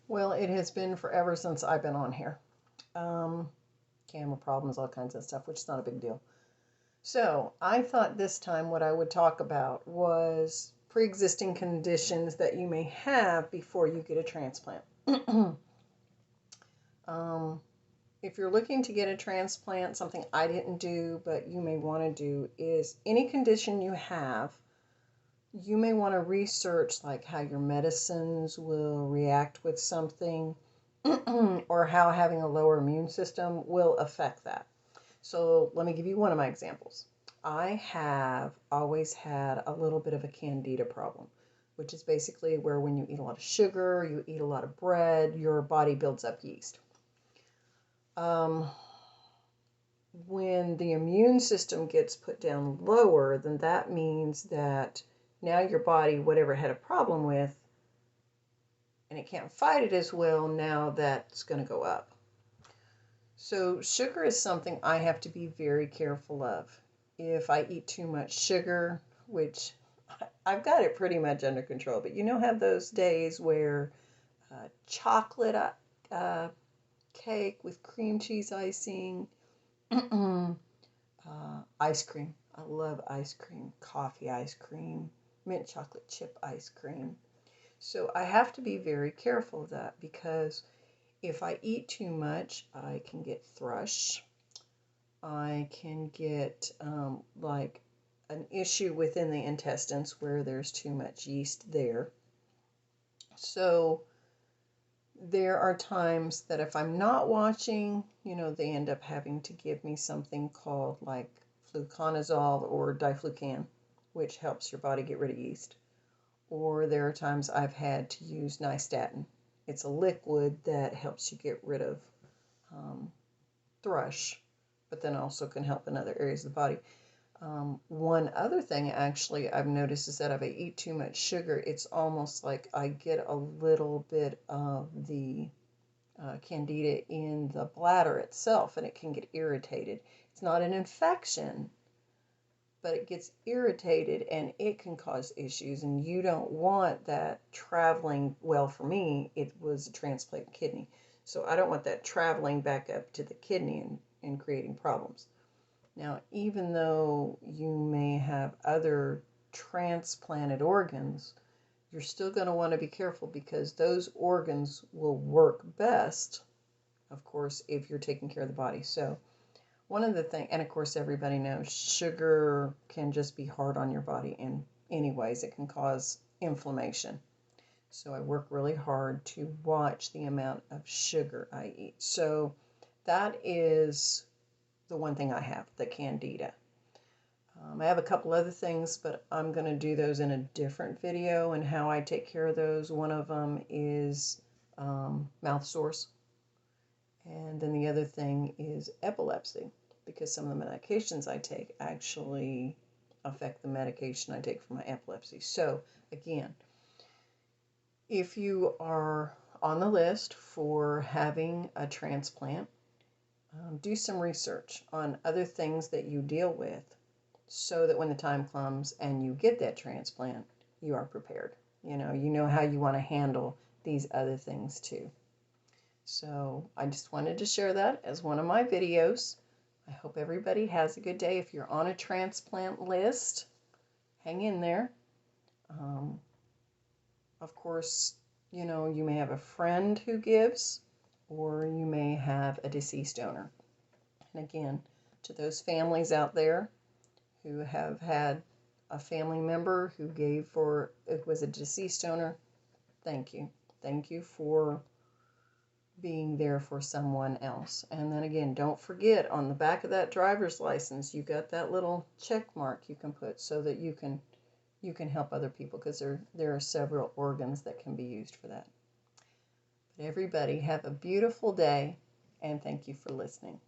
Well, it has been forever since I've been on here. Um, Camera problems, all kinds of stuff, which is not a big deal. So I thought this time what I would talk about was pre-existing conditions that you may have before you get a transplant. um, if you're looking to get a transplant, something I didn't do, but you may want to do, is any condition you have, you may want to research like how your medicines will react with something or how having a lower immune system will affect that. So let me give you one of my examples. I have always had a little bit of a candida problem, which is basically where when you eat a lot of sugar, you eat a lot of bread, your body builds up yeast. Um, when the immune system gets put down lower, then that means that now your body, whatever it had a problem with, and it can't fight it as well, now that's going to go up. So sugar is something I have to be very careful of. If I eat too much sugar, which I've got it pretty much under control, but have those days where chocolate cake with cream cheese icing, ice cream. I love ice cream, coffee ice cream, mint chocolate chip ice cream. So I have to be very careful of that because if I eat too much, I can get thrush. I can get like an issue within the intestines where there's too much yeast there. So there are times that if I'm not watching, they end up having to give me something called like fluconazole or diflucan, which helps your body get rid of yeast. Or there are times I've had to use nystatin. It's a liquid that helps you get rid of thrush, but then also can help in other areas of the body. One other thing actually I've noticed is that if I eat too much sugar, it's almost like I get a little bit of the candida in the bladder itself, and it can get irritated. It's not an infection, but it gets irritated and it can cause issues, and you don't want that traveling. Well, for me, it was a transplant kidney, so I don't want that traveling back up to the kidney and creating problems. Now, even though you may have other transplanted organs, you're still going to want to be careful because those organs will work best, of course, if you're taking care of the body. So one of the things, and of course everybody knows, sugar can just be hard on your body in any ways. It can cause inflammation. So I work really hard to watch the amount of sugar I eat. So that is the one thing I have, the candida. I have a couple other things, but I'm going to do those in a different video and how I take care of those. One of them is mouth sores. And then the other thing is epilepsy, because some of the medications I take actually affect the medication I take for my epilepsy. So again, if you are on the list for having a transplant, do some research on other things that you deal with so that when the time comes and you get that transplant, you are prepared. You know how you want to handle these other things too. So I just wanted to share that as one of my videos. I hope everybody has a good day. If you're on a transplant list, hang in there. Of course, you may have a friend who gives, or you may have a deceased donor. And again, to those families out there who have had a family member who gave for, it was a deceased donor, thank you. Thank you for being there for someone else. And then again, don't forget on the back of that driver's license, you got that little check mark you can put so that you can help other people, because there are several organs that can be used for that. But everybody have a beautiful day, and thank you for listening.